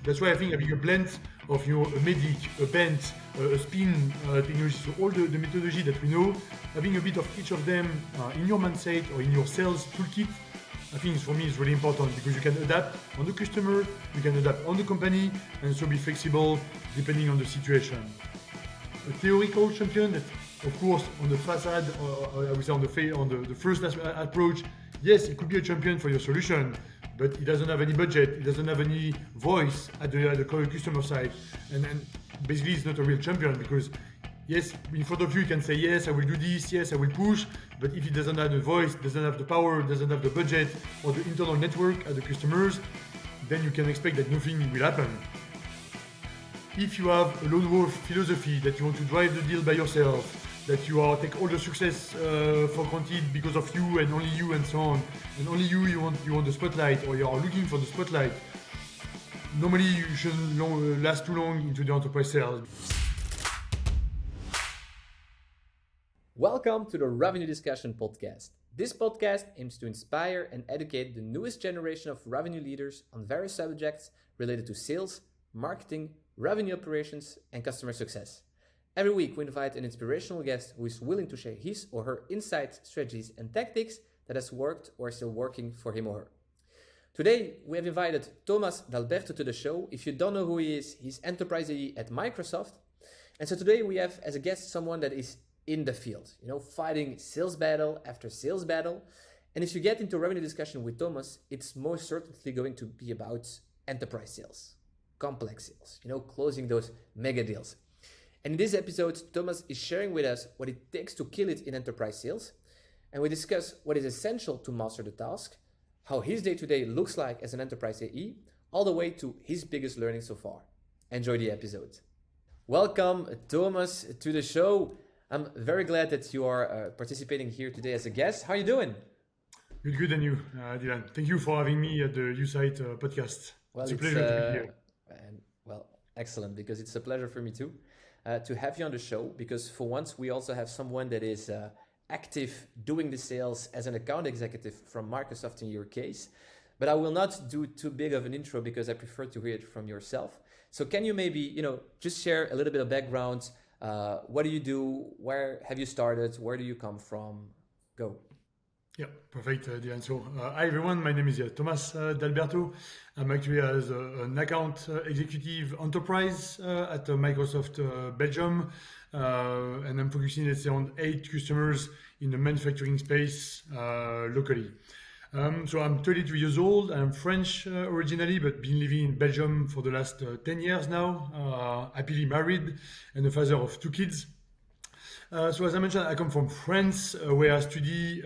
That's why I think having a blend of a medic, a bend, a spin technology, so all the methodology that we know, having a bit of each of them in your mindset or in your sales toolkit, I think for me is really important because you can adapt on the customer, you can adapt on the company, and so be flexible depending on the situation. A theoretical champion that, of course, on the facade, or I would say on the first approach, yes, it could be a champion for your solution, but he doesn't have any budget, he doesn't have any voice at the customer side, and basically he's not a real champion because yes, in front of you, you can say yes, I will do this, yes, I will push, but if he doesn't have the voice, doesn't have the power, doesn't have the budget or the internal network at the customers, then you can expect that nothing will happen. If you have a lone wolf philosophy that you want to drive the deal by yourself, that you take all the success for granted because of you and only you and so on, and only you want the spotlight or you are looking for the spotlight, normally you shouldn't last too long into the enterprise sales. Welcome to the Revenue Discussion Podcast. This podcast aims to inspire and educate the newest generation of revenue leaders on various subjects related to sales, marketing, revenue operations, and customer success. Every week, we invite an inspirational guest who is willing to share his or her insights, strategies, and tactics that has worked or is still working for him or her. Today, we have invited Thomas Dalberto to the show. If you don't know who he is, he's Enteprise AE at Microsoft. And so today we have as a guest someone that is in the field, fighting sales battle after sales battle. And if you get into revenue discussion with Thomas, it's most certainly going to be about enterprise sales, complex sales, closing those mega deals. And in this episode, Thomas is sharing with us what it takes to kill it in enterprise sales. And we discuss what is essential to master the task, how his day-to-day looks like as an enterprise AE, all the way to his biggest learning so far. Enjoy the episode. Welcome, Thomas, to the show. I'm very glad that you are participating here today as a guest. How are you doing? Good, and you, Dylan. Thank you for having me at the USite podcast. Well, it's a pleasure to be here. Excellent, because it's a pleasure for me too to have you on the show, because for once we also have someone that is active doing the sales as an account executive from Microsoft in your case. But I will not do too big of an intro because I prefer to hear it from yourself. So can you maybe, just share a little bit of background? What do you do? Where have you started? Where do you come from? Go. Yeah, perfect, Dylan. So, hi everyone, my name is Thomas Dalberto. I'm actually as an account executive enterprise at Microsoft Belgium, and I'm focusing, let's say, on 8 customers in the manufacturing space locally. So I'm 33 years old. I'm French originally, but been living in Belgium for the last 10 years now. Happily married and the father of 2 kids. So as I mentioned, I come from France, where I study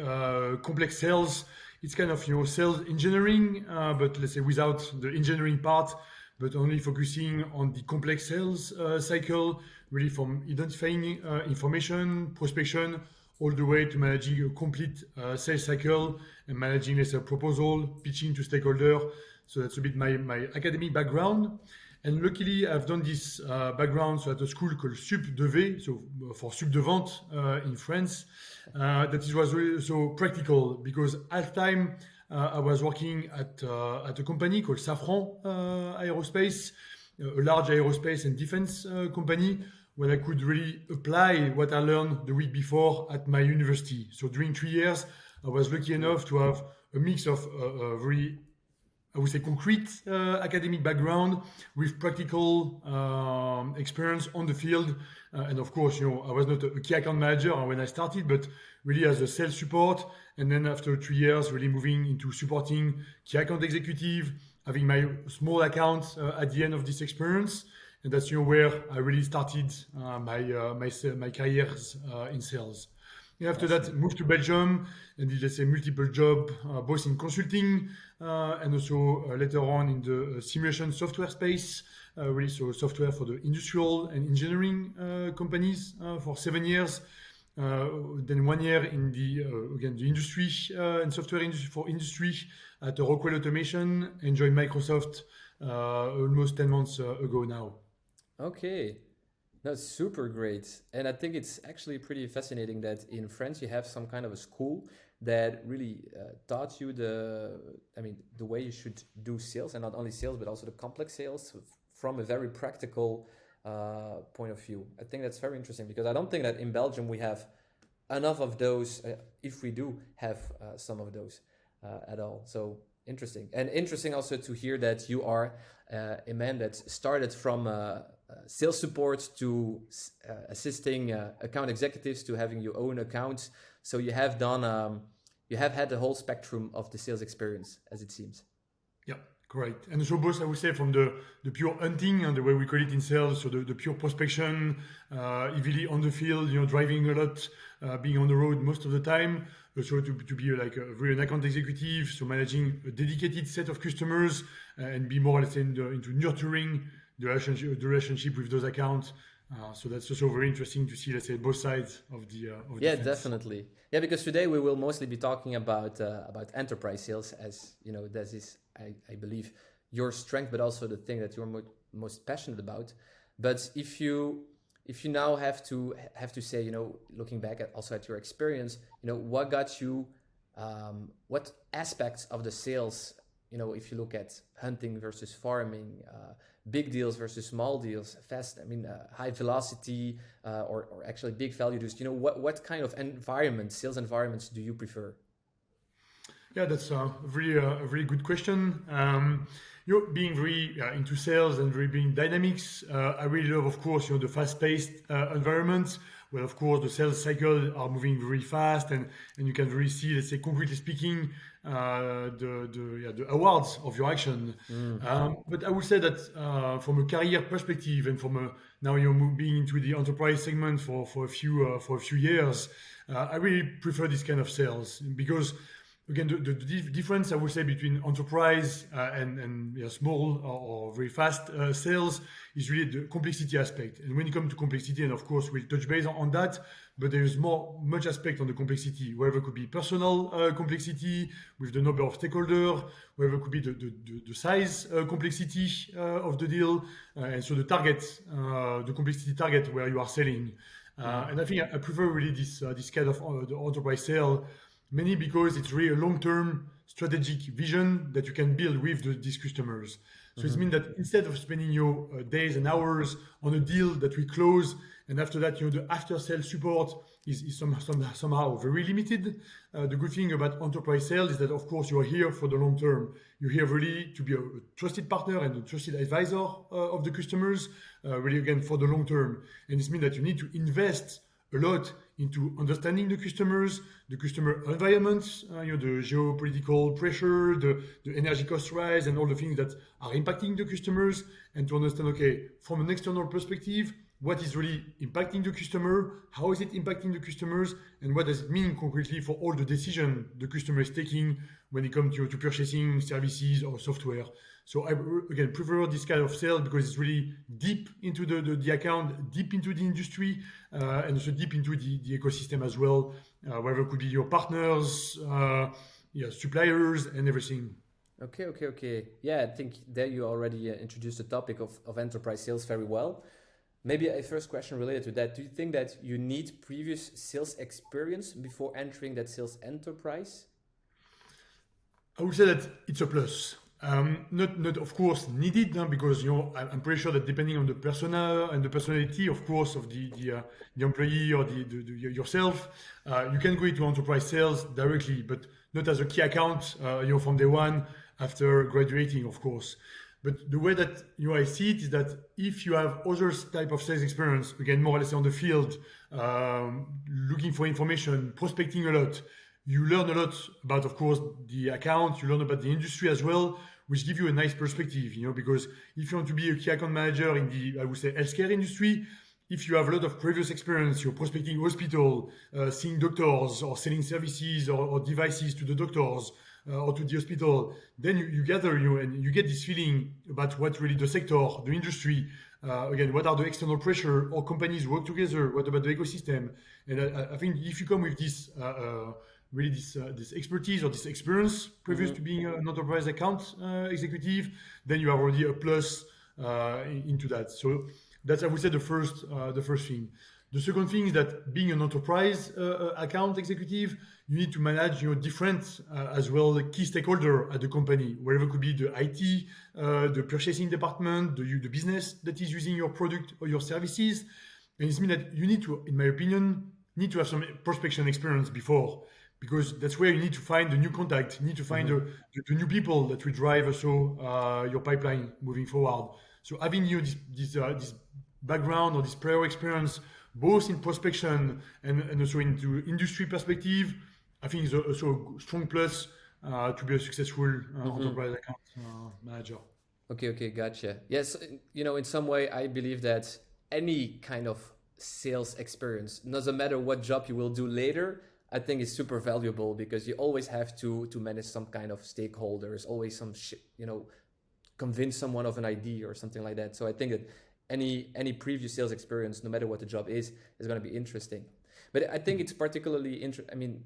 complex sales. It's kind of sales engineering, but let's say without the engineering part, but only focusing on the complex sales cycle, really from identifying information, prospection, all the way to managing a complete sales cycle and managing, let's say, a proposal, pitching to stakeholder. So that's a bit my academic background. And luckily, I've done this background at a school called Sup de V, so for Sup de Vente in France. That it was really so practical because at the time I was working at a company called Safran Aerospace, a large aerospace and defense company, when I could really apply what I learned the week before at my university. So during 3 years, I was lucky enough to have a mix of very, I would say, concrete academic background with practical experience on the field. And of course, I was not a key account manager when I started, but really as a sales support. And then after 3 years, really moving into supporting key account executive, having my small account at the end of this experience. And that's where I really started my careers in sales. And after that, moved to Belgium and did, let's say, multiple jobs, both in consulting and also later on in the simulation software space, really so software for the industrial and engineering companies for 7 years. Then 1 year in the industry and software industry for industry at Rockwell Automation, and joined Microsoft almost 10 months ago now. Okay, that's super great. And I think it's actually pretty fascinating that in France you have some kind of a school that really taught you the way you should do sales, and not only sales but also the complex sales from a very practical point of view. I think that's very interesting, because I don't think that in Belgium we have enough of those, if we do have some of those at all. So interesting. And interesting also to hear that you are a man that started from sales support to assisting account executives to having your own accounts. So you have done, you have had the whole spectrum of the sales experience, as it seems. Yeah, correct. And so both, I would say, from the pure hunting and the way we call it in sales, so the pure prospection, heavily on the field, driving a lot, being on the road most of the time. Also to be like a really an account executive, so managing a dedicated set of customers and be more, let's say, into nurturing the relationship with those accounts. So that's also very interesting to see, let's say, both sides of the yeah, fence. Definitely. Yeah, because today we will mostly be talking about enterprise sales, as that is, I believe, your strength, but also the thing that you're most passionate about. But if you now have to say, looking back at your experience, what got you, what aspects of the sales, if you look at hunting versus farming, big deals versus small deals, high velocity, or actually big value deals, what kind of sales environments do you prefer? Yeah, that's a really good question. Being very into sales and very being dynamics. I really love, of course, the fast-paced environments where, of course, the sales cycles are moving very fast, and you can really see, let's say, concretely speaking, the awards of your action. But I would say that from a career perspective, and from now being into the enterprise segment for a few years, I really prefer this kind of sales, because again, the difference, I would say, between enterprise and small or very fast sales is really the complexity aspect. And when you come to complexity, and of course we'll touch base on that, but there is much aspect on the complexity, whether it could be personal complexity with the number of stakeholders, whether it could be the size complexity of the deal, and so the target, the complexity target where you are selling. And I think I prefer really this kind of the enterprise sale, mainly because it's really a long-term strategic vision that you can build with these customers. So it means that instead of spending your days and hours on a deal that we close, and after that, the after-sales support is somehow very limited. The good thing about enterprise sales is that, of course, you are here for the long term. You're here really to be a trusted partner and a trusted advisor of the customers, really, again, for the long term. And this means that you need to invest a lot into understanding the customers, the customer environments, the geopolitical pressure, the energy cost rise, and all the things that are impacting the customers, and to understand, okay, from an external perspective, what is really impacting the customer, how is it impacting the customers, and what does it mean concretely for all the decision the customer is taking when it comes to purchasing services or software. So I, again, prefer this kind of sale because it's really deep into the account, deep into the industry, and also deep into the ecosystem as well, whether it could be your partners, suppliers, and everything. Okay. Yeah, I think that you already introduced the topic of enterprise sales very well. Maybe a first question related to that. Do you think that you need previous sales experience before entering that sales enterprise? I would say that it's a plus. Not of course needed, because I'm pretty sure that depending on the persona and the personality, of course, of the employee or yourself, you can go into enterprise sales directly, but not as a key account, from day one after graduating, of course. But the way that I see it is that if you have other type of sales experience, again, more or less on the field, looking for information, prospecting a lot, you learn a lot about, of course, the account, you learn about the industry as well, which give you a nice perspective, because if you want to be a key account manager in the, I would say, healthcare industry, if you have a lot of previous experience, you're prospecting hospital, seeing doctors or selling services or devices to the doctors, or to the hospital, then you gather, and you get this feeling about what really the sector, the industry, again, what are the external pressure, or companies work together, what about the ecosystem. And I think if you come with this, really this expertise or this experience previous to being an enterprise account executive, then you are already a plus into that. So that's, I would say, the first thing. The second thing is that being an enterprise account executive, you need to manage different as well key stakeholder at the company, wherever it could be the IT, the purchasing department, the business that is using your product or your services. And it means that you need to, in my opinion, need to have some prospection experience before, because that's where you need to find the new contact, you need to find the new people that will drive also your pipeline moving forward. So having this background or this prior experience, both in prospection and also into industry perspective, I think is also a strong plus to be a successful enterprise account manager. Okay, gotcha. Yes, in some way, I believe that any kind of sales experience, doesn't matter what job you will do later, I think is super valuable, because you always have to manage some kind of stakeholders, always some convince someone of an idea or something like that. So I think that any previous sales experience, no matter what the job is going to be interesting. But I think it's particularly interesting.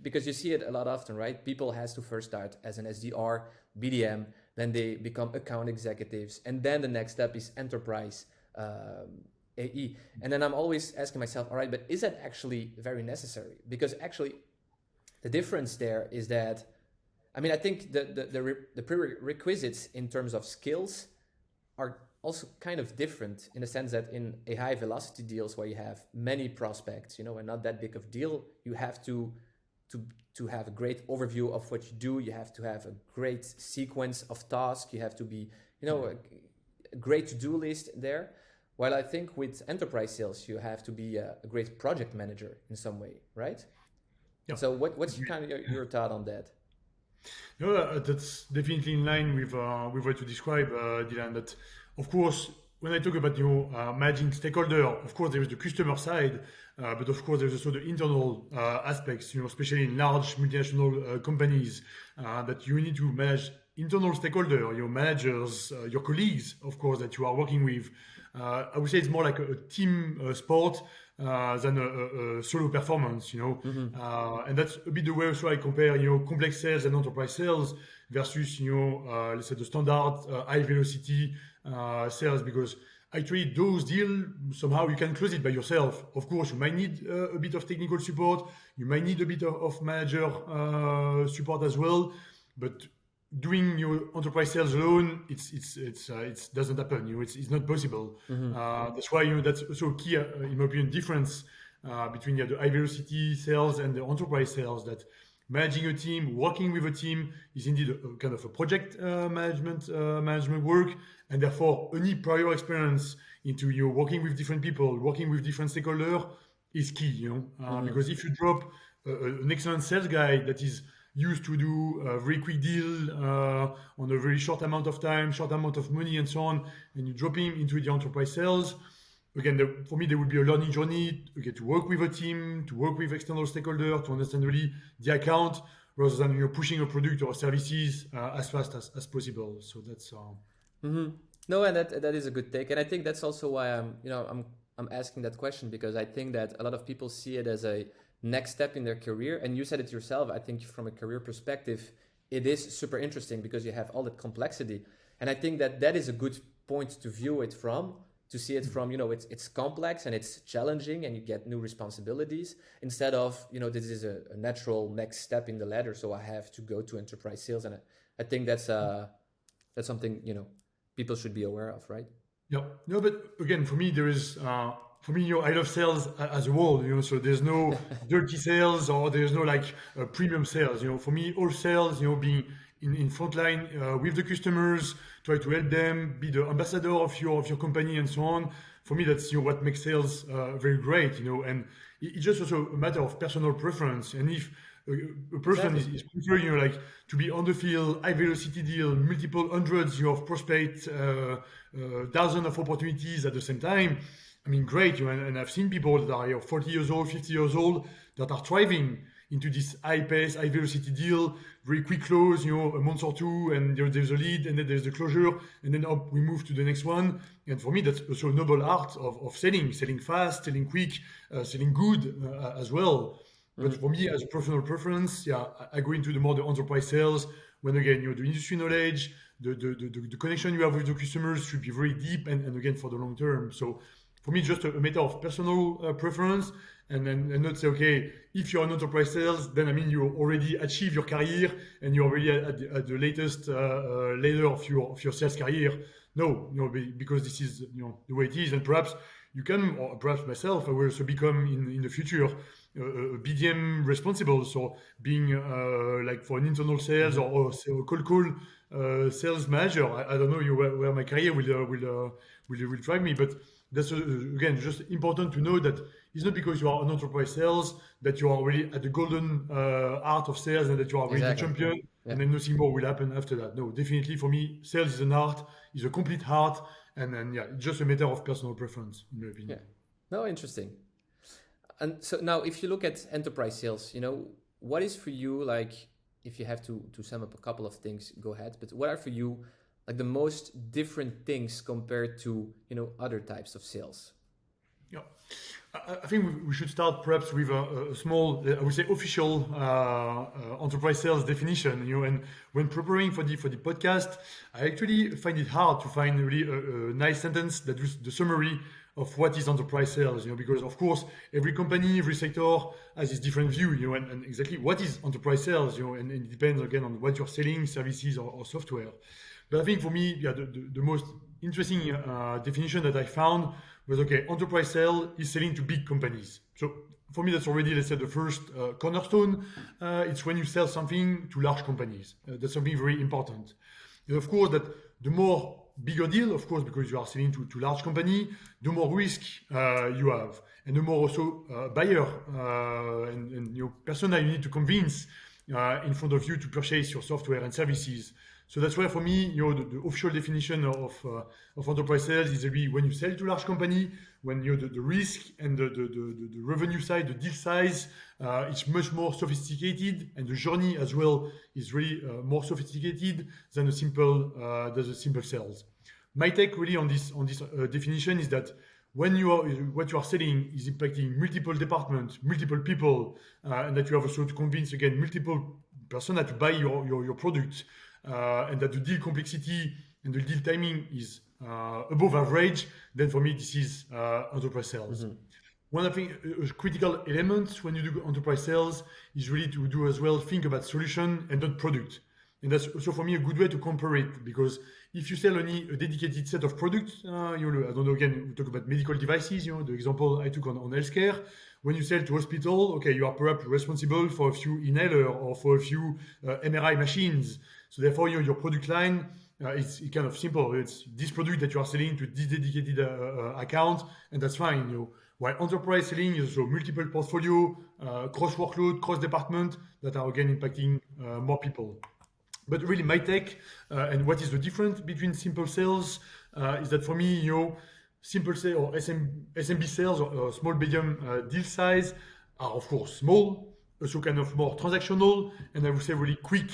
Because you see it a lot often, right? People has to first start as an SDR, BDM, then they become account executives, and then the next step is enterprise AE. And then I'm always asking myself, all right, but is that actually very necessary? Because actually, the difference there is that, I think the prerequisites in terms of skills are also kind of different, in the sense that in a high velocity deals where you have many prospects, and not that big of deal, you have to have a great overview of what you do. You have to have a great sequence of tasks. You have to be, a great to-do list there. While I think with enterprise sales, you have to be a great project manager in some way, right? Yeah. So what's kind of your thought on that? No, that's definitely in line with what you described, Dylan. That, of course, when I talk about managing stakeholder, of course there is the customer side, but of course there's also the internal aspects. Especially in large multinational companies, that you need to manage internal stakeholder, your managers, your colleagues, of course, that you are working with. I would say it's more like a team sport than a solo performance. And that's a bit the way also I compare complex sales and enterprise sales versus let's say the standard high velocity sales, because actually those deals somehow you can close it by yourself. Of course, you might need a bit of technical support, you might need a bit of manager support as well, but doing your enterprise sales alone, it doesn't happen. It's not possible. That's why that's also a key, in my opinion, difference between the high velocity sales and the enterprise sales. That managing a team, working with a team, is indeed a kind of a project management work, and therefore any prior experience into working with different people, working with different stakeholders is key. Because if you drop an excellent sales guy that is used to do a very quick deal on a very short amount of time, short amount of money, and so on, and you drop him into the enterprise sales, again, for me, there would be a learning journey to work with a team, to work with external stakeholders, to understand really the account, rather than pushing a product or services as fast as possible. So that's. No, and that is a good take, and I think that's also why I'm asking that question, because I think that a lot of people see it as a next step in their career. And you said it yourself, I think from a career perspective, it is super interesting because you have all that complexity. And I think that is a good point to view it from, to see it from, it's complex and it's challenging and you get new responsibilities, instead of, this is a natural next step in the ladder, so I have to go to enterprise sales. And I think that's something, people should be aware of, right? Yeah. No, but again, for me, there is... For me, I love sales as a whole, so there's no dirty sales or there's no premium sales. For me, all sales, being in front line with the customers, try to help them, be the ambassador of your company and so on. For me, that's what makes sales very great, and it's just also a matter of personal preference. And if a person is preferring, to be on the field, high velocity deal, multiple hundreds of prospects, thousands of opportunities at the same time, great, and I've seen people that are 40 years old, 50 years old, that are thriving into this high pace, high velocity deal, very quick close, a month or two, and there's a lead, and then there's the closure, and then we move to the next one. And for me, that's also a noble art of selling fast, selling quick, selling good as well. But for me, as a personal preference, I go into the enterprise sales, when again, the industry knowledge, the connection you have with the customers should be very deep, and again, for the long term. So for me, it's just a matter of personal preference, and not say, okay, if you're an enterprise sales, then I mean you already achieved your career and you're already at the latest layer of your sales career. No, because this is the way it is, and perhaps you can, or perhaps myself, I will also become in the future a BDM responsible, so being like for an internal sales or cold call sales manager. I don't know where my career will drive me, but that's again just important to know that it's not because you are an enterprise sales that you are really at the golden art of sales and that you are really the champion, and then nothing more will happen after that. No, definitely for me, sales is an art, is a complete art, and then it's just a matter of personal preference, in my opinion. No, interesting. And so now, if you look at enterprise sales, what is for you, like, if you have to sum up a couple of things, go ahead. But what are for you like the most different things compared to other types of sales? Yeah, I think we should start perhaps with a small, I would say, official enterprise sales definition. And when preparing for the podcast, I actually find it hard to find really a nice sentence that is the summary of what is enterprise sales. Because of course every company, every sector has this different view. And exactly what is enterprise sales. And it depends again on what you're selling, services or software. But I think for me, the most interesting definition that I found was, okay, enterprise sale is selling to big companies. So for me, that's already, let's say, the first cornerstone. It's when you sell something to large companies. That's something very important. And of course, that the more bigger deal, of course, because you are selling to large company, the more risk you have, and the more also buyer and persona you need to convince in front of you to purchase your software and services. So that's why for me, the official definition of enterprise sales is really when you sell to large company, when the risk and the revenue side, the deal size, it's much more sophisticated, and the journey as well is really more sophisticated than a simple sales. My take really on this definition is that when what you are selling is impacting multiple departments, multiple people, and that you have also to convince again multiple persona to buy your product. And that the deal complexity and the deal timing is above average, then for me this is enterprise sales. Mm-hmm. One of the critical elements when you do enterprise sales is really to do as well think about solution and not product. And that's also for me a good way to compare it, because if you sell only a dedicated set of products, I don't know, again, we talk about medical devices, the example I took on healthcare. When you sell to hospital, okay, you are perhaps responsible for a few inhaler or for a few MRI machines. So therefore, your product line is kind of simple. It's this product that you are selling to this dedicated account, and that's fine. While enterprise selling is also multiple portfolio, cross workload, cross department that are again impacting more people. But really, my take and what is the difference between simple sales is that for me, simple sales or SMB sales or small medium deal size are of course small, also kind of more transactional, and I would say really quick.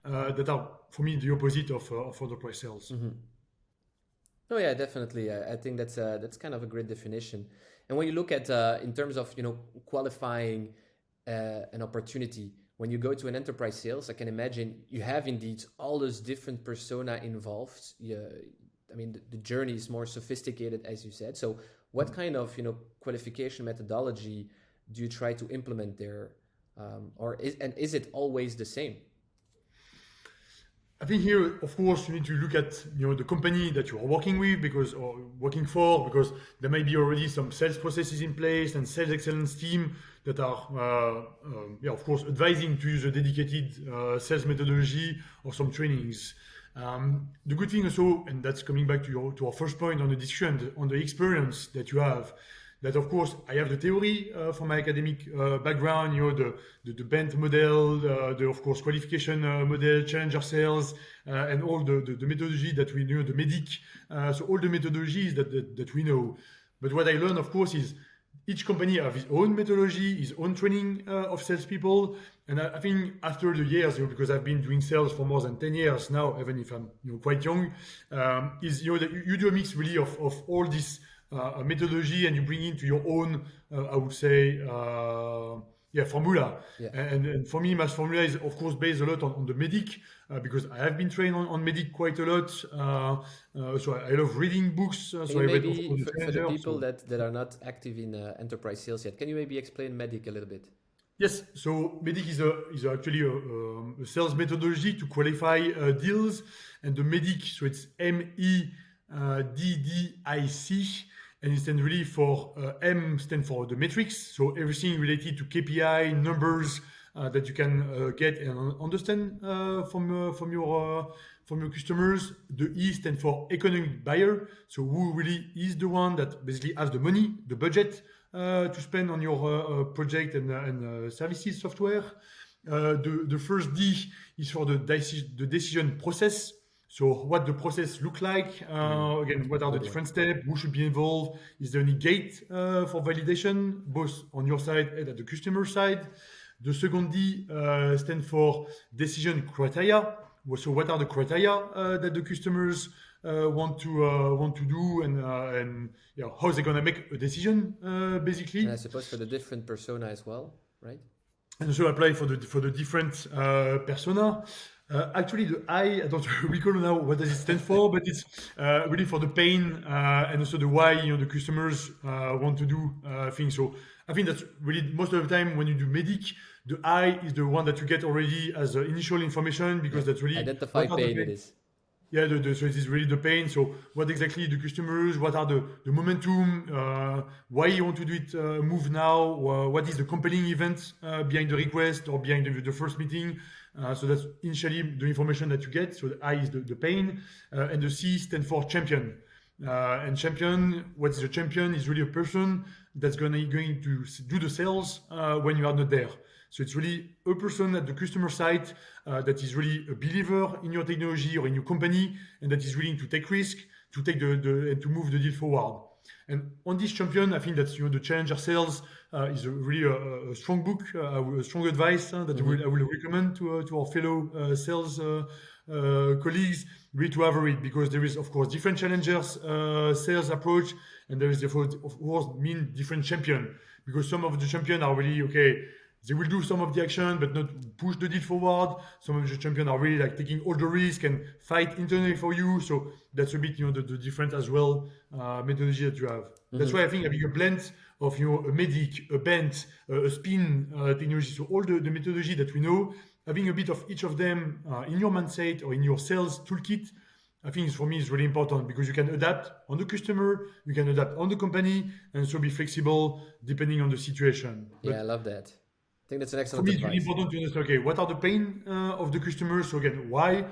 That are for me the opposite of enterprise sales. Mm-hmm. Oh yeah, definitely. I think that's kind of a great definition. And when you look at in terms of qualifying an opportunity, when you go to an enterprise sales, I can imagine you have indeed all those different persona involved. I mean, the journey is more sophisticated, as you said. So, what kind of qualification methodology do you try to implement there, is it always the same? I think here, of course, you need to look at the company that you are working with or working for, because there may be already some sales processes in place and sales excellence team that are, of course, advising to use a dedicated sales methodology or some trainings. The good thing also, and that's coming back to our first point on the discussion, on the experience that you have, that of course I have the theory from my academic background, the bent model, the of course qualification model, challenger sales, and all the methodology that we know, the MEDIC. So all the methodologies that we know. But what I learned, of course, is each company has its own methodology, its own training of salespeople. And I think after the years, because I've been doing sales for more than 10 years now, even if I'm quite young, is that you do a mix really of all this methodology, and you bring into your own, I would say, formula. Yeah. And for me, my formula is of course based a lot on the medic because I have been trained on medic quite a lot. So I love reading books. So Can I you read of maybe, course the for the Challenger. people that are not active in enterprise sales yet, can you maybe explain Medic a little bit? Yes, so MEDIC is actually a sales methodology to qualify deals, and the MEDIC, so it's MEDDIC, and it stands really for M stand for the metrics, so everything related to KPI numbers that you can get and understand from your customers. The E stand for economic buyer, so who really is the one that basically has the money, the budget to spend on your project and services software. The first D is for the decision process. So what the process look like, again, what are the different steps, who should be involved, is there any gate for validation, both on your side and at the customer side. The second D stands for decision criteria. So what are the criteria that the customers want to do, and how they're gonna make a decision, basically. And I suppose for the different persona as well, right? And also apply for the different persona. Actually, the I don't recall now what does it stand for, but it's really for the pain and also the why the customers want to do things. So I think that's really most of the time when you do medic, the I is the one that you get already as initial information because that's really identify pain it is. Yeah, so it is really the pain. So what exactly the customers, what are the momentum, why you want to do it, move now, what is the compelling event behind the request or behind the first meeting. So that's initially the information that you get. So the I is the pain, and the C stands for champion. And champion, what is a champion is really a person that's going to do the sales when you are not there. So it's really a person at the customer side that is really a believer in your technology or in your company, and that is willing to take risk, to take and to move the deal forward. And on this champion, I think that the Challenger Sales is really a strong book, a strong advice that I will recommend to our fellow sales colleagues, really to have a read, because there is of course different challengers sales approach, and there is therefore of course different champion, because some of the champion are really okay. They will do some of the action, but not push the deal forward. Some of the champions are really like taking all the risk and fight internally for you. So that's a bit, the different as well methodology that you have. That's why I think having a blend of, a medic, a bent, a spin technology. So all the methodology that we know, having a bit of each of them in your mindset or in your sales toolkit, I think for me is really important, because you can adapt on the customer, you can adapt on the company, and so be flexible depending on the situation. Yeah, I love that. I think that's an excellent For me, advice. it's really important to understand, okay, what are the pain of the customer? So again, why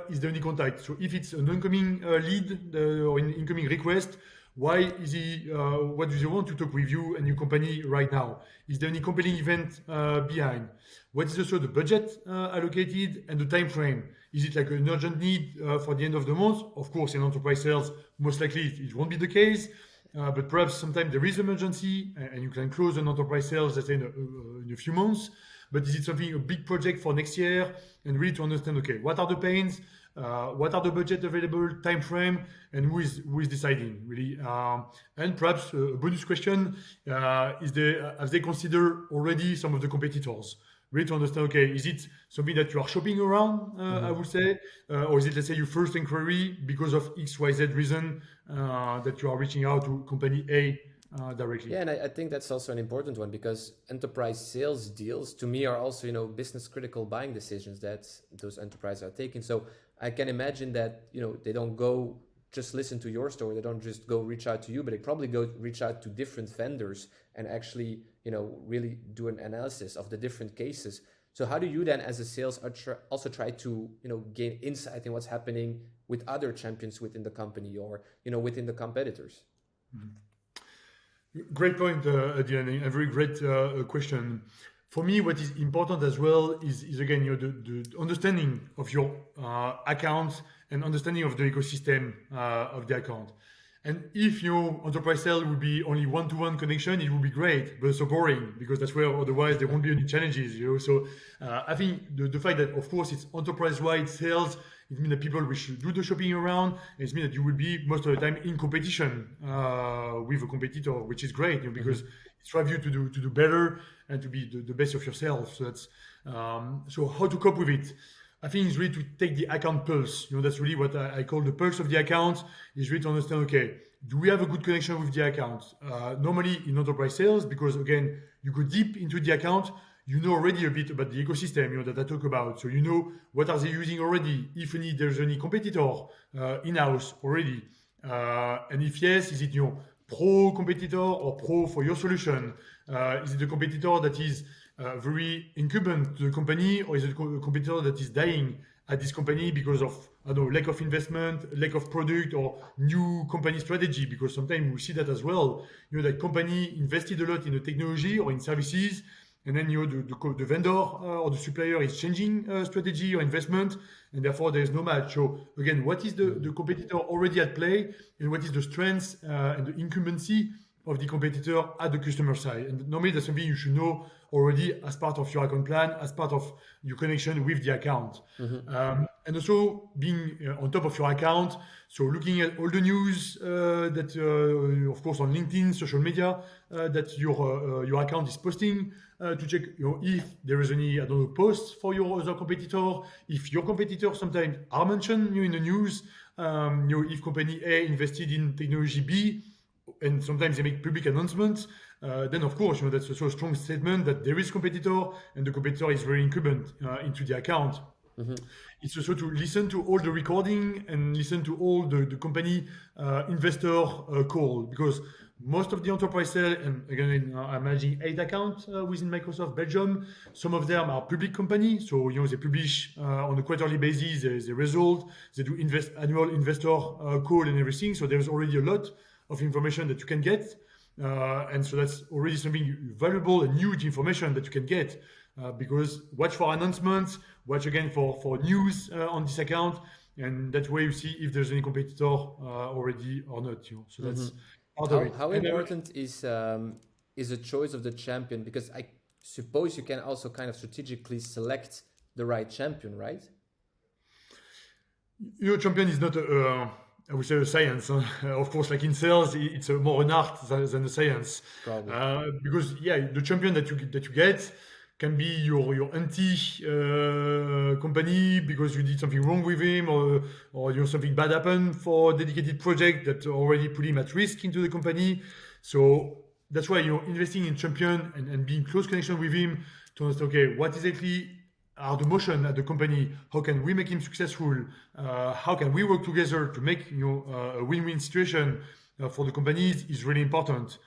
is there any contact? So if it's an incoming lead or an incoming request, why is he, what do they want to talk with you and your company right now? Is there any compelling event behind? What is also the budget allocated and the time frame? Is it like an urgent need for the end of the month? Of course, in enterprise sales, most likely it won't be the case. But perhaps sometimes there is emergency and you can close an enterprise sales, let's say in a few months. But is it something, a big project for next year? And really to understand, okay, what are the pains? What are the budget available, time frame, and who is deciding really? And perhaps a bonus question, have they considered already some of the competitors? Really to understand, okay, is it something that you are shopping around, I would say, or is it, let's say, your first inquiry because of XYZ reason that you are reaching out to company A directly? Yeah, and I think that's also an important one, because enterprise sales deals to me are also, business critical buying decisions that those enterprises are taking. So I can imagine that, they don't go just listen to your story. They don't just go reach out to you, but they probably go reach out to different vendors and actually, really do an analysis of the different cases. So how do you then, as a sales, also try to, gain insight in what's happening with other champions within the company or, within the competitors? Great point, Diane. A very great question. For me, what is important as well is again, the understanding of your account and understanding of the ecosystem of the account. And if your enterprise sale would be only one-to-one connection, it would be great, but so boring, because that's where otherwise there won't be any challenges. So I think the fact that, of course, it's enterprise-wide sales It means that people will do the shopping around. It means that you will be most of the time in competition with a competitor, which is great, because it drives you to do better and to be the best of yourself. So that's so how to cope with it. I think it's really to take the account pulse. That's really what I call the pulse of the account. Is really to understand, okay, do we have a good connection with the account? Normally in enterprise sales, because again, you go deep into the account, you know already a bit about the ecosystem, that I talk about. So you know what are they using already, if there's any competitor in-house already. And if yes, is it pro competitor or pro for your solution? Is it a competitor that is very incumbent to the company, or is it a competitor that is dying at this company because of, I don't know, lack of investment, lack of product, or new company strategy? Because sometimes we see that as well. That company invested a lot in the technology or in services, and then the vendor or the supplier is changing strategy or investment, and therefore there is no match. So again, what is the competitor already at play, and what is the strength and the incumbency of the competitor at the customer side? And normally that's something you should know already as part of your account plan, as part of your connection with the account. And also being on top of your account, so looking at all the news that, of course, on LinkedIn, social media, that your account is posting, to check if there is any, I don't know, posts for your other competitor, if your competitors sometimes are mentioned in the news, if company A invested in technology B, and sometimes they make public announcements, then of course, that's also a strong statement that there is competitor, and the competitor is very incumbent into the account. It's also to listen to all the recording and listen to all the company investor call, because most of the enterprise sale, and again, I'm managing 8 accounts within Microsoft Belgium. Some of them are public companies, so they publish on a quarterly basis the result. They do annual investor call and everything. So there's already a lot of information that you can get, and so that's already something valuable and huge information that you can get. Because watch for announcements, watch again for news on this account, and that way you see if there's any competitor already or not. So that's part of it. How important is a choice of the champion? Because I suppose you can also kind of strategically select the right champion, right? Champion is not I would say a science. Of course, like in sales, it's more an art than a science. Probably. Because the champion that you get can be your anti company because you did something wrong with him, or something bad happened for a dedicated project that already put him at risk into the company. So that's why investing in champion and being close connection with him to understand, okay, what exactly are the motion at the company? How can we make him successful? How can we work together to make a win-win situation for the companies is really important.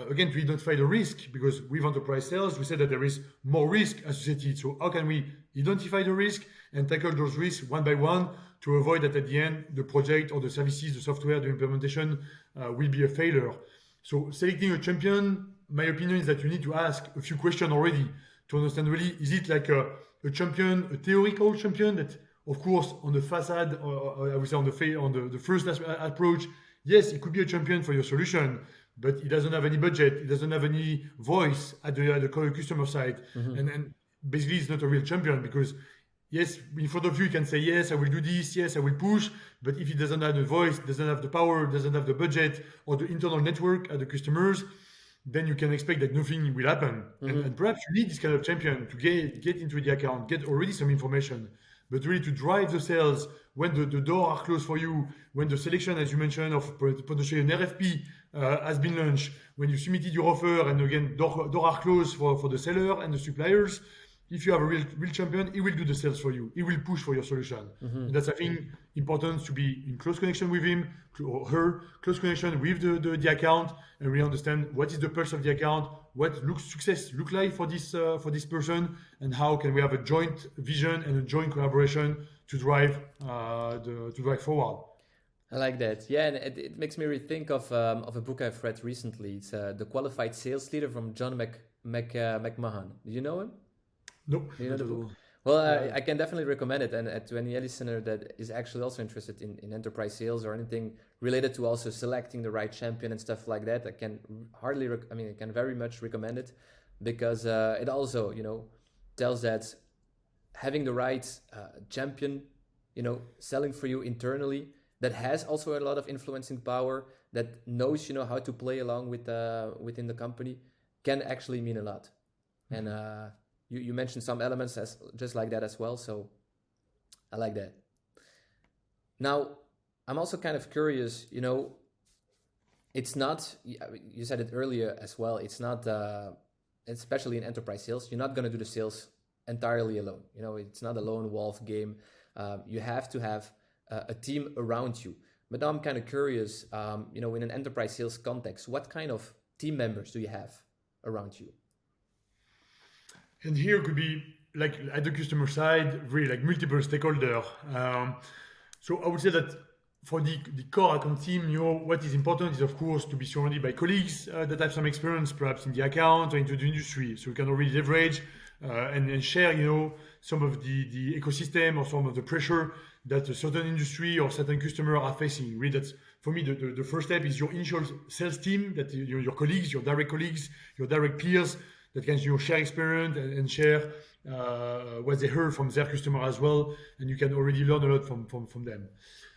Again, to identify the risk, because with enterprise sales, we said that there is more risk associated. So how can we identify the risk and tackle those risks one by one to avoid that at the end, the project or the services, the software, the implementation will be a failure? So selecting a champion, my opinion is that you need to ask a few questions already to understand really, is it like a champion, a theoretical champion that, of course, on the facade, or I would say on the first approach, yes, it could be a champion for your solution, but it doesn't have any budget, it doesn't have any voice at the customer side, and basically it's not a real champion, because yes, in front of you, you can say, yes, I will do this, yes, I will push, but if it doesn't have the voice, doesn't have the power, doesn't have the budget or the internal network at the customers, then you can expect that nothing will happen. And perhaps you need this kind of champion to get into the account, get already some information, but really to drive the sales when the doors are closed for you, when the selection, as you mentioned, of potentially an RFP has been launched, when you submitted your offer, and again, doors are closed for the seller and the suppliers. If you have a real champion, he will do the sales for you. He will push for your solution. And that's, I think, important to be in close connection with him or her, close connection with the account, and really understand what is the pulse of the account, what success look like for this person, and how can we have a joint vision and a joint collaboration to drive forward. I like that. Yeah, and it makes me rethink of a book I've read recently. It's The Qualified Sales Leader from John McMahon. Do you know him? No. Do you know the book? Well, I can definitely recommend it. And to any listener that is actually also interested in enterprise sales or anything related to also selecting the right champion and stuff like that, I can I can very much recommend it, because it also, tells that having the right champion selling for you internally, that has also a lot of influencing power, that knows, how to play along with within the company, can actually mean a lot. And you mentioned some elements as just like that as well, so I like that. Now, I'm also kind of curious, it's not, you said it earlier as well, it's not, especially in enterprise sales, you're not going to do the sales entirely alone. It's not a lone wolf game. You have to have a team around you. But now I'm kind of curious, in an enterprise sales context, what kind of team members do you have around you? And here could be like at the customer side, really like multiple stakeholder. So I would say that for the core account team, what is important is of course to be surrounded by colleagues that have some experience, perhaps in the account or into the industry, so we can already leverage and share, some of the ecosystem or some of the pressure that a certain industry or certain customer are facing. Really, that's for me the first step is your initial sales team, that your colleagues, your direct peers that can share experience and share what they heard from their customer as well, and you can already learn a lot from them.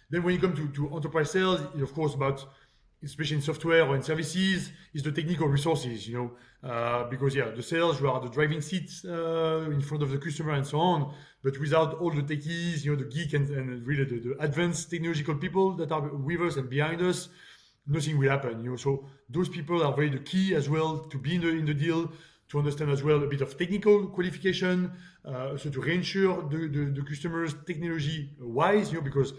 Then when you come to enterprise sales, it's of course about, especially in software or in services, is the technical resources, because the sales, you are the driving seats in front of the customer and so on. But without all the techies, the geek and really the advanced technological people that are with us and behind us, nothing will happen. So those people are very the key as well to be in the deal, to understand as well a bit of technical qualification, so to reassure the customers technology wise, because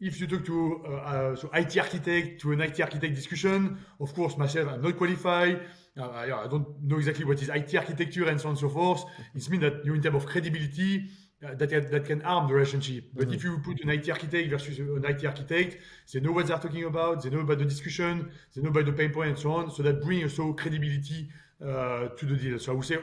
if you talk to so IT architect to an IT architect discussion, of course myself I'm not qualified. I don't know exactly what is IT architecture and so on and so forth. It means that in terms of credibility, that can harm the relationship. But if you put an IT architect versus an IT architect, they know what they're talking about, they know about the discussion, they know about the pain point and so on. So that brings also credibility to the deal. So I would say.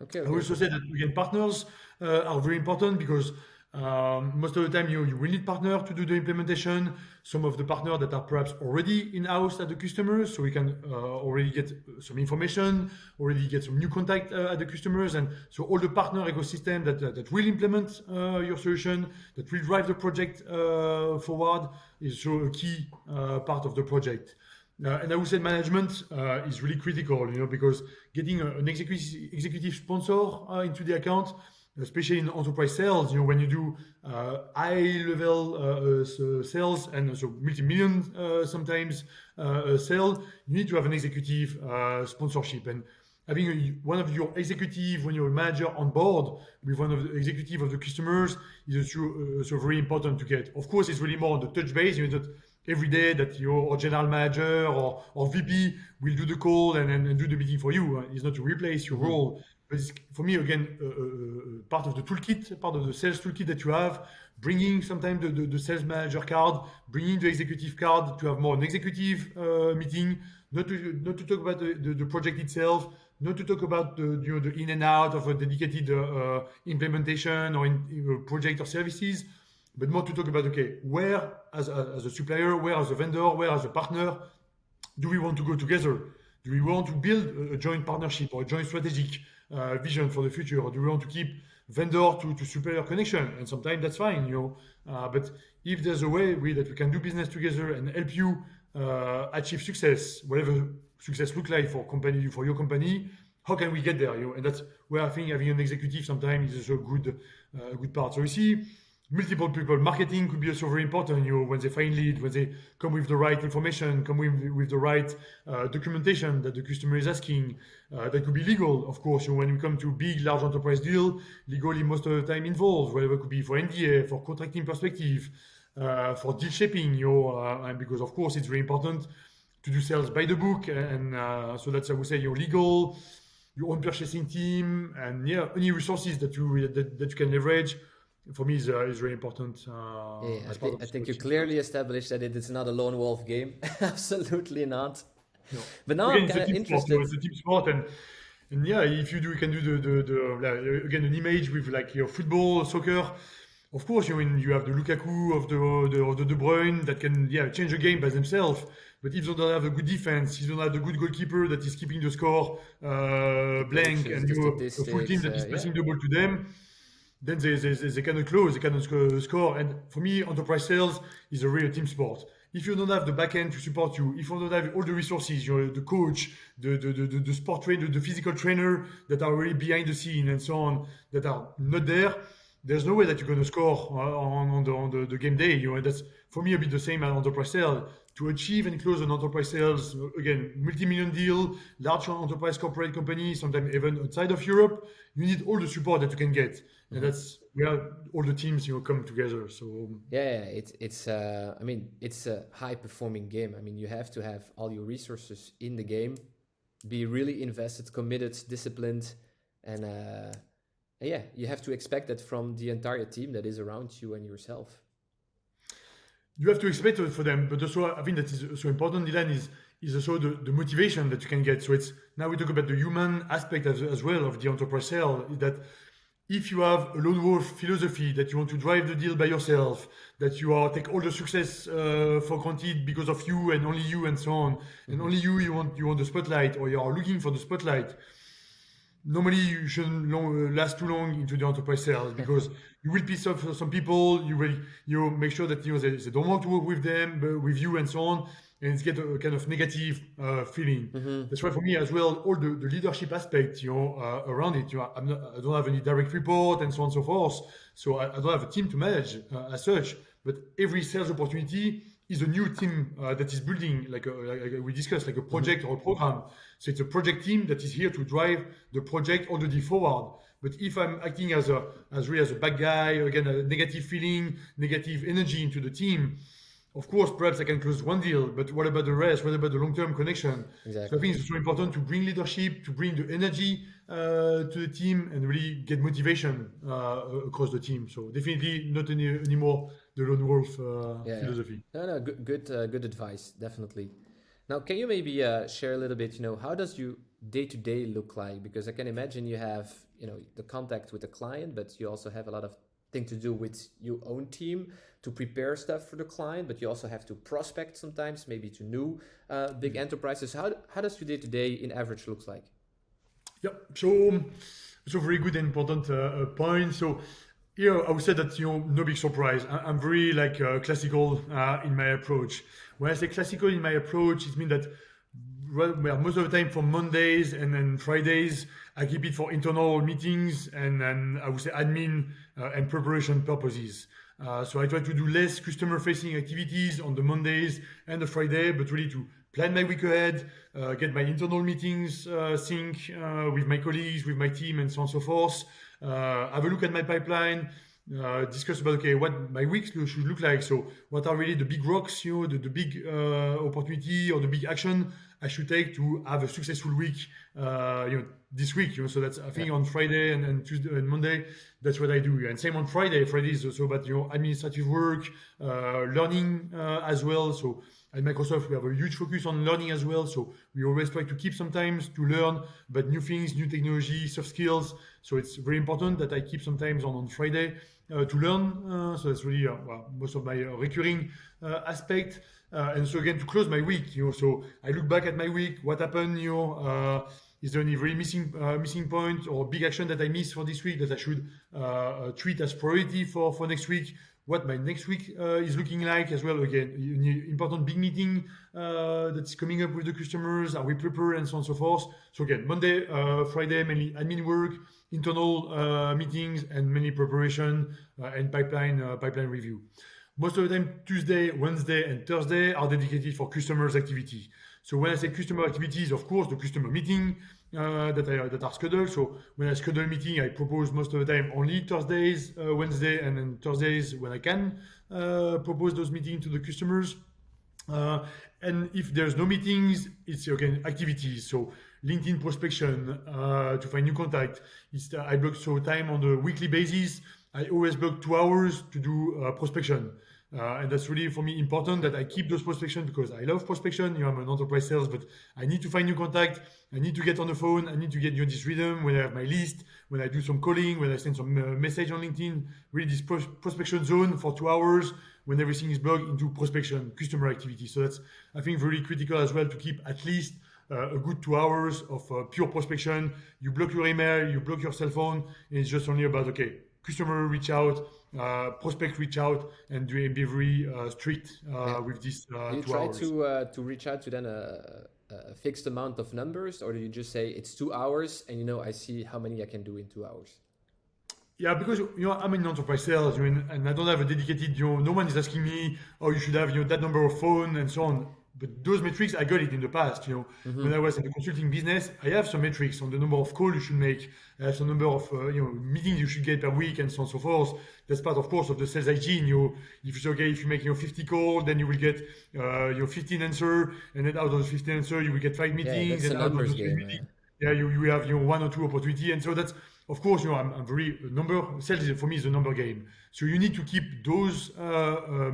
Okay. I would also say that again, partners are very important because most of the time you will need partner to do the implementation. Some of the partners that are perhaps already in-house at the customers, so we can already get some information, already get some new contact at the customers, and so all the partner ecosystem that will implement your solution, that will drive the project forward, is so a key part of the project. And I would say management is really critical, because getting an executive sponsor into the account, especially in enterprise sales, when you do high-level sales and so multi-million sometimes sale, you need to have an executive sponsorship. And having one of your executive, when you're a manager on board with one of the executive of the customers is also very important to get. Of course, it's really more on the touch base, that every day that your general manager or VP will do the call and do the meeting for you. It's not to replace your role. But it's, for me, again, part of the toolkit, part of the sales toolkit that you have, bringing sometimes the sales manager card, bringing the executive card to have more an executive meeting, not to talk about the project itself, not to talk about the in and out of a dedicated implementation or in project or services, but more to talk about, okay, where as a supplier, where as a vendor, where as a partner, do we want to go together? Do we want to build a joint partnership or a joint strategic vision for the future? Or do we want to keep vendor to supplier connection? And sometimes that's fine, but if there's a way that we can do business together and help you achieve success, whatever success look like for your company, how can we get there? And that's where I think having an executive sometimes is also a good part. So you see, multiple people. Marketing could be also very important, when they find lead, when they come with the right information, come with the right documentation that the customer is asking. That could be legal, of course. When we come to big, large enterprise deal, legally most of the time involved, whatever it could be for NDA, for contracting perspective, for deal shaping, and because of course it's very important to do sales by the book, and so that's, I would say, your legal, your own purchasing team, and any resources that you can leverage. For me, is very important. I think you clearly established that it is not a lone wolf game. Absolutely not. No. But now I'm kind of interested. It's a team sport, and if you can do again an image with like your football, soccer. Of course, you have the Lukaku of the De Bruyne that can change the game by themselves. But if they don't have a good defense, if they don't have the good goalkeeper that is keeping the score blank, Coaches, and the a full team statistics, that is yeah. passing the ball to them, then they cannot close, they cannot score. And for me, enterprise sales is a real team sport. If you don't have the back end to support you, if you don't have all the resources, the coach, the sport trainer, the physical trainer that are really behind the scene and so on, that are not there, there's no way that you're going to score on the game day. And that's for me a bit the same as enterprise sales. To achieve and close an enterprise sales, again, multi-million deal, large enterprise corporate company, sometimes even outside of Europe, you need all the support that you can get, and that's where all the teams come together. So it's I mean, it's a high performing game. I mean, you have to have all your resources in the game, be really invested, committed, disciplined, and you have to expect that from the entire team that is around you and yourself. You have to expect it for them, but also I think that is so important, Dylan, is also the motivation that you can get. So it's now we talk about the human aspect as well of the enterprise sale, is that if you have a lone wolf philosophy that you want to drive the deal by yourself, that you take all the success for granted because of you and only you and so on, and only you want the spotlight, or you are looking for the spotlight, normally you shouldn't last too long into the enterprise sales, because you will piss off some people. You will make sure that they don't want to work with them, but with you and so on, and it's get a kind of negative feeling. That's why for me as well, all the leadership aspect around it. I don't have any direct report and so on and so forth, so I don't have a team to manage as such. But every sales opportunity is a new team that is building, like we discussed, like a project or a program. So it's a project team that is here to drive the project or the deal forward. But if I'm acting as really as a bad guy, again, a negative feeling, negative energy into the team, of course, perhaps I can close one deal, but what about the rest? What about the long-term connection? Exactly. So I think it's so important to bring leadership, to bring the energy to the team, and really get motivation across the team. So definitely not anymore the lone wolf philosophy. No, good advice, definitely. Now, can you maybe share a little bit, how does your day-to-day look like? Because I can imagine you have, the contact with the client, but you also have a lot of things to do with your own team to prepare stuff for the client, but you also have to prospect sometimes, maybe to new big enterprises. How does your day-to-day in average looks like? Yeah, so very good and important point. So here I would say that no big surprise. I'm very classical in my approach. When I say classical in my approach, it means that most of the time from Mondays and then Fridays, I keep it for internal meetings and then I would say admin and preparation purposes. So I try to do less customer-facing activities on the Mondays and the Friday, but really to plan my week ahead, get my internal meetings sync with my colleagues, with my team, and so on and so forth. Have a look at my pipeline, discuss about what my week should look like. So what are really the big rocks, the big opportunity or the big action I should take to have a successful week, this week. So that's I think on Friday and Tuesday and Monday, that's what I do. And same on Friday. Friday is also about administrative work, learning as well. So at Microsoft, we have a huge focus on learning as well. So we always try to keep some time to learn about new things, new technology, soft skills. So it's very important that I keep some time on Friday to learn. So that's really most of my recurring aspect. And so again, to close my week, so I look back at my week, what happened, is there any very missing point or big action that I missed for this week that I should treat as priority for next week? What my next week is looking like as well. Again, important big meeting that's coming up with the customers. Are we prepared and so on and so forth? So again, Monday, Friday, mainly admin work, internal meetings, and mainly preparation and pipeline review. Most of the time, Tuesday, Wednesday, and Thursday are dedicated for customers' activity. So when I say customer activities, of course, the customer meeting that are scheduled. So when I schedule a meeting, I propose most of the time only Thursdays, Wednesday, and then Thursdays when I can propose those meetings to the customers. And if there's no meetings, it's again activities. So LinkedIn prospection to find new contact. I block time on the weekly basis. I always block 2 hours to do prospection. And that's really for me important that I keep those prospection because I love prospection. I'm an enterprise sales, but I need to find new contact. I need to get on the phone. I need to get this rhythm when I have my list, when I do some calling, when I send some message on LinkedIn. Really, this prospection zone for 2 hours when everything is plugged into prospection, customer activity. So that's, I think, very critical as well to keep at least a good 2 hours of pure prospection. You block your email, you block your cell phone, and it's just only about, okay, customer reach out, prospect reach out, and be very strict with this Do you 2 try hours. to reach out to then a fixed amount of numbers, or do you just say it's 2 hours and I see how many I can do in 2 hours? Yeah, because I'm in enterprise sales, and I don't have a dedicated. No one is asking me, oh, you should have that number of phone and so on. But those metrics, I got it in the past. When I was in the consulting business, I have some metrics on the number of calls you should make. I have some number of meetings you should get per week, and so on and so forth. That's part, of course, of the sales hygiene. If it's okay, if you make 50 calls, then you will get 15 answer, and then out of those 15 answer, you will get 5 meetings, that's and a out of numbers those 5 game. meetings, you have 1 or 2 opportunity, and so that's, of course, I'm very sales for me is a number game. So you need to keep those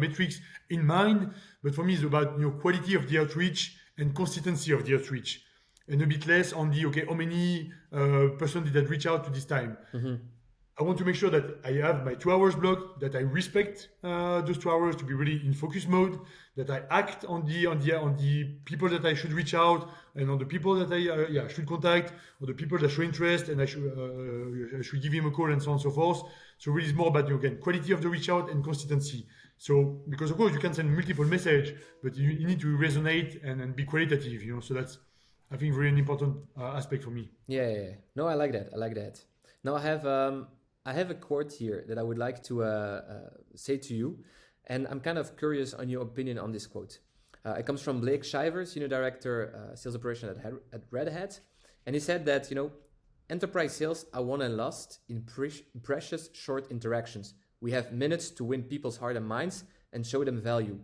metrics in mind. But for me, it's about quality of the outreach and consistency of the outreach, and a bit less on the how many person did I reach out to this time. I want to make sure that I have my 2 hours blocked, that I respect those 2 hours to be really in focus mode, that I act on the people that I should reach out, and on the people that I should contact, or the people that show interest, and I should give him a call, and so on and so forth. So really, it's more about again quality of the reach out and consistency. So because of course you can send multiple message, but you need to resonate and be qualitative. So that's, I think, really an important aspect for me. Yeah. No, I like that. Now I have a quote here that I would like to say to you, and I'm kind of curious on your opinion on this quote. It comes from Blake Shiver, Senior Director, Sales Operation at Red Hat, and he said that enterprise sales are won and lost in precious short interactions. We have minutes to win people's heart and minds and show them value.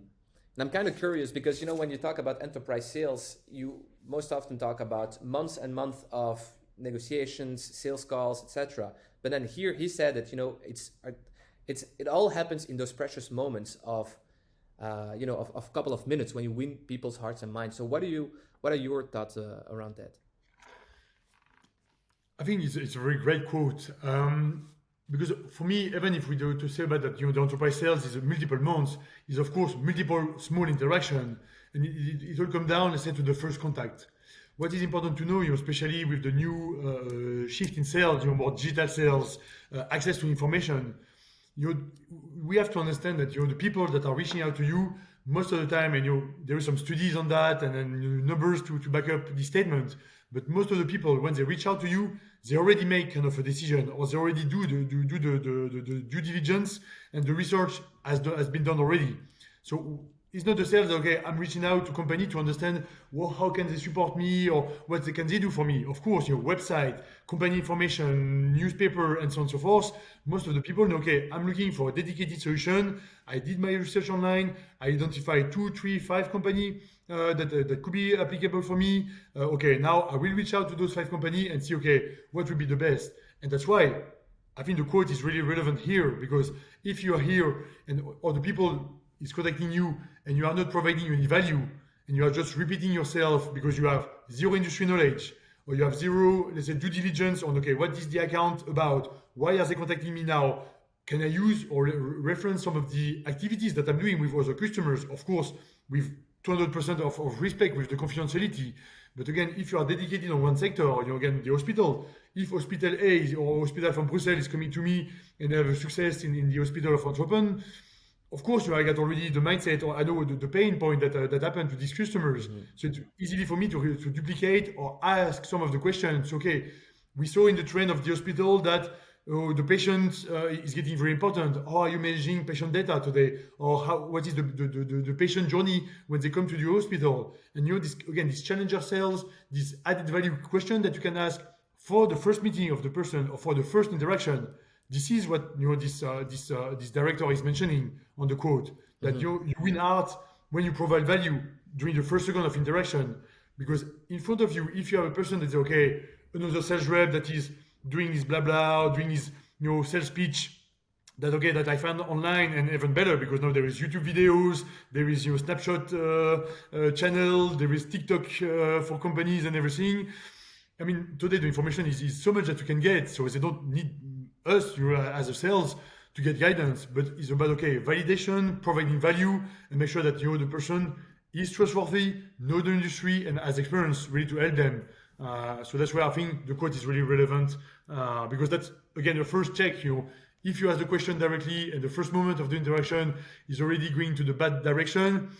And I'm kind of curious because when you talk about enterprise sales, you most often talk about months and months of negotiations, sales calls, etc. But then here he said that it all happens in those precious moments of of a couple of minutes when you win people's hearts and minds. So what are your thoughts around that? I think it's a very great quote. Because for me, even if we do to say about that, the enterprise sales is multiple months, is of course multiple small interaction, and it all comes down, let's say, to the first contact. What is important to know, especially with the new shift in sales, more digital sales, access to information, we have to understand that the people that are reaching out to you most of the time, and there are some studies on that, and then numbers to back up this statement. But most of the people, when they reach out to you, they already make kind of a decision, or they already do the due diligence, and the research has been done already. So it's not the sales, okay, I'm reaching out to company to understand how can they support me, or what can they do for me. Of course, website, company information, newspaper, and so on and so forth. Most of the people know, okay, I'm looking for a dedicated solution. I did my research online. I identified 2, 3, 5 companies that could be applicable for me. Okay, now I will reach out to those 5 companies and see, okay, what would be the best. And that's why I think the quote is really relevant here, because if you are here and or the people is contacting you and you are not providing any value, and you are just repeating yourself because you have zero industry knowledge, or you have zero, let's say, due diligence on, okay, what is the account about? Why are they contacting me now? Can I use or reference some of the activities that I'm doing with other customers? Of course, with 200% of respect with the confidentiality. But again, if you are dedicated on one sector, again, the hospital, if hospital A or hospital from Brussels is coming to me and have a success in the hospital of Antwerpen, of course, I got already the mindset, or I know the pain point that happened to these customers. Mm-hmm. So it's easy for me to duplicate or ask some of the questions. Okay, we saw in the trend of the hospital that the patient is getting very important. How are you managing patient data today? Or what is the patient journey when they come to the hospital? And this challenger sales, this added value question that you can ask for the first meeting of the person or for the first interaction. This is what this director is mentioning on the quote, that you win out when you provide value during the first second of interaction. Because in front of you, if you have a person that's okay, another sales rep that is doing his blah blah, doing his sales pitch, that I found online, and even better because now there is YouTube videos, there is snapshot channel, there is TikTok for companies and everything. I mean, today the information is so much that you can get, so they don't need us as a sales to get guidance, but it's about validation, providing value, and make sure that the person is trustworthy, know the industry, and has experience really to help them. So that's where I think the quote is really relevant because that's again the first check. If you ask the question directly and the first moment of the interaction is already going to the bad direction,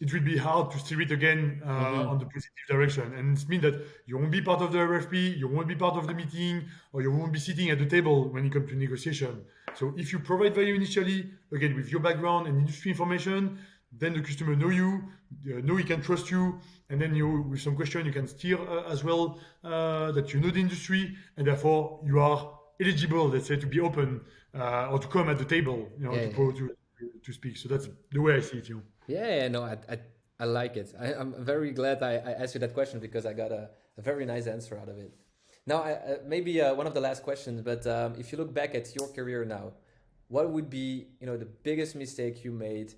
it will be hard to steer it again on the positive direction. And it means that you won't be part of the RFP, you won't be part of the meeting, or you won't be sitting at the table when it comes to negotiation. So if you provide value initially, again, with your background and industry information, then the customer know he can trust you, and then with some question you can steer as well that you know the industry, and therefore you are eligible, let's say, to be open or to come at the table, to speak. So that's the way I see it. Yeah, no, I like it. I'm very glad I asked you that question because I got a very nice answer out of it. Now, maybe one of the last questions, but if you look back at your career now, what would be the biggest mistake you made?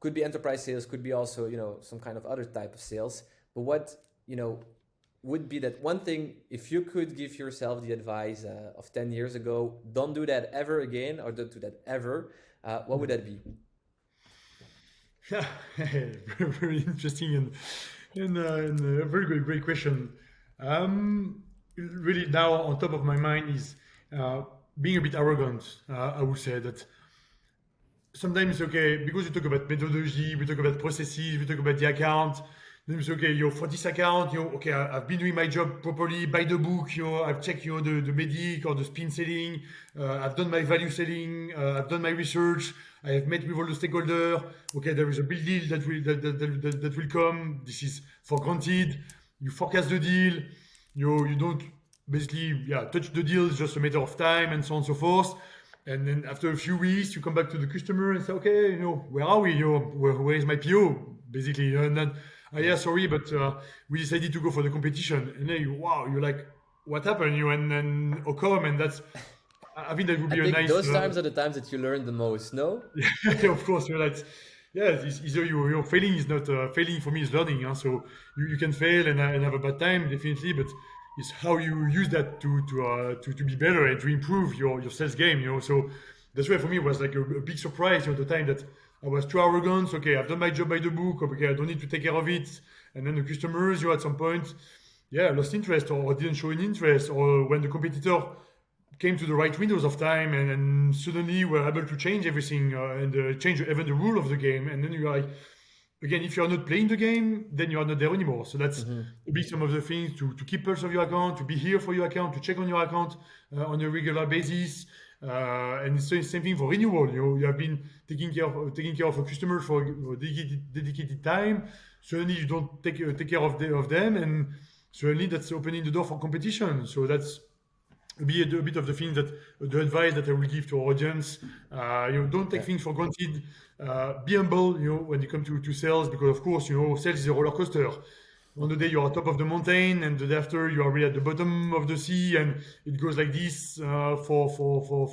Could be enterprise sales, could be also some kind of other type of sales. But what would be that one thing, if you could give yourself the advice of 10 years ago, don't do that ever again, or don't do that ever, what would that be? Yeah, very interesting and a very great question. Really now on top of my mind is being a bit arrogant. I would say that sometimes because you talk about methodology, we talk about processes, we talk about the account. Then it's for this account, I've been doing my job properly by the book. I've checked the medic or the spin selling. I've done my value selling. I've done my research. I have met with all the stakeholders. There is a big deal that will come. This is for granted. You forecast the deal. You don't basically touch the deal. It's just a matter of time and so on and so forth. And then after a few weeks, you come back to the customer and say, where are we? Where is my PO? Basically, and then sorry, but we decided to go for the competition. And then you're like, what happened? And then come, and that's. I think that would be a nice. Those times are the times that you learn the most, no? Yeah, of course. It's either your failing is not failing for me is learning. So you can fail and have a bad time, definitely, but it's how you use that to be better and to improve your sales game. So that's why for me it was like a big surprise the time that I was too arrogant. I've done my job by the book. I don't need to take care of it. And then the customers, at some point, lost interest or didn't show any interest, or when the competitor came to the right windows of time and suddenly were able to change everything and change even the rule of the game. And then you're like, again, if you're not playing the game, then you're not there anymore. So that's be some of the things to keep pulse of your account, to be here for your account, to check on your account on a regular basis. And it's the same thing for renewal. You have been taking care of a customer for dedicated time. Suddenly you don't take care of them, and suddenly that's opening the door for competition. So that's a bit of the thing that the advice that I will give to our audience. Don't take things for granted. Be humble, when you come to sales, because of course, sales is a roller coaster. One day you're on top of the mountain, and the day after you are really at the bottom of the sea, and it goes like this for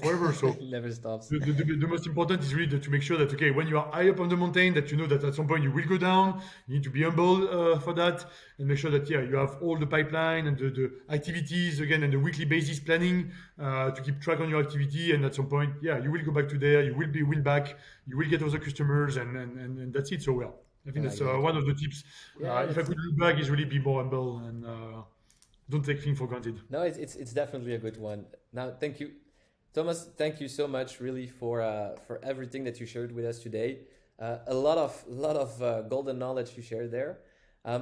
forever. So it never stops. The most important is really to make sure that when you are high up on the mountain, that you know that at some point you will go down. You need to be humble for that, and make sure that you have all the pipeline and the activities again, and the weekly basis planning to keep track on your activity. And at some point, you will go back to there. You will win back. You will get other customers, and that's it. So I think that's one of the tips. If I could look back, is really be more humble and don't take things for granted. No, it's definitely a good one. Now, thank you, Thomas. Thank you so much, really, for everything that you shared with us today. A lot of golden knowledge you shared there.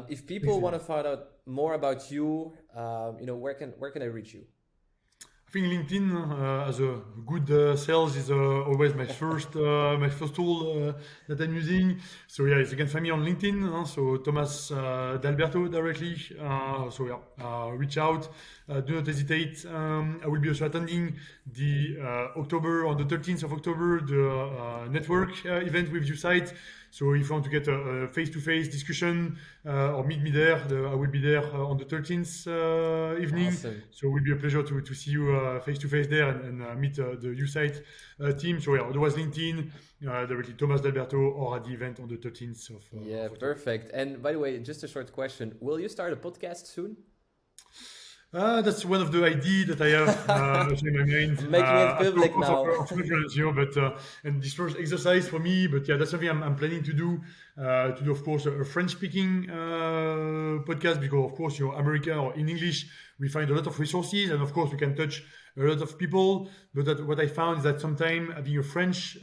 If people want to find out more about you, where can I reach you? I think LinkedIn as a good sales is always my first tool that I'm using. So you can find me on LinkedIn. So Thomas Dalberto directly. Reach out. Do not hesitate. I will be also attending the on the 13th of October, the network event with YouSite. So if you want to get a face-to-face discussion or meet me there, I will be there on the 13th evening. Awesome. So it will be a pleasure to see you face-to-face there and meet the USite team. So yeah, otherwise LinkedIn, directly Thomas Dalberto, or at the event on the 13th of Yeah, of perfect. And by the way, just a short question. Will you start a podcast soon? That's one of the ideas that I have in my mind. I'm making it Of public course, now. of preference, but and this first exercise for me. But yeah, that's something I'm planning to do. To do, of course, a French-speaking podcast because, of course, America or in English, we find a lot of resources, and of course, we can touch a lot of people. But what I found is that sometimes having a French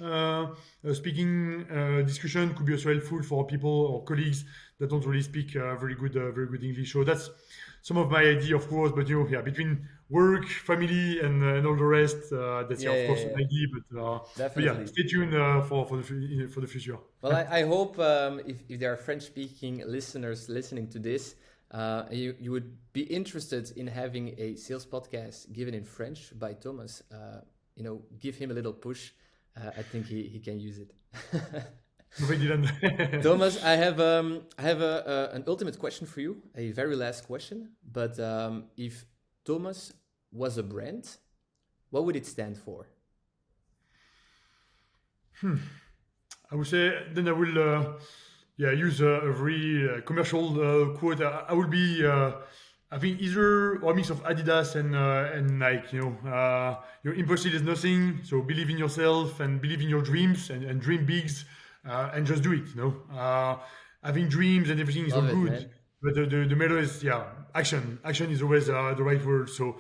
speaking discussion could be also helpful for people or colleagues that don't really speak very good English. So that's some of my idea, of course, but yeah, between work, family, and all the rest, that's of course an idea. But yeah, Definitely. stay tuned for the future. Well, I hope if there are French-speaking listeners listening to this, you would be interested in having a sales podcast given in French by Thomas. Give him a little push. I think he can use it. Thomas, I have an ultimate question for you, a very last question. But if Thomas was a brand, what would it stand for? I would say then I will use a very commercial quote. I will be I think either a mix of Adidas and Nike. Your impossible is nothing. So believe in yourself and believe in your dreams and dream bigs. And just do it, having dreams and everything is all good, man. But the matter is, action. Action is always the right word. So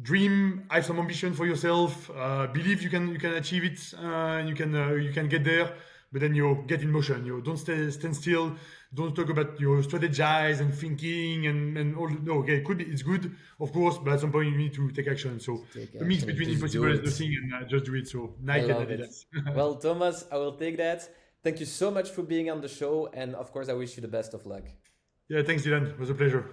dream, have some ambition for yourself, believe you can achieve it, and you can get there. But then get in motion. Don't stand still. Don't talk about strategize and thinking and all. No, okay, it's good, of course, but at some point you need to take action. So the mix between impossible and nothing and just do it. So Nike and Adidas. Well, Thomas, I will take that. Thank you so much for being on the show, and of course, I wish you the best of luck. Yeah, thanks, Dylan. It was a pleasure.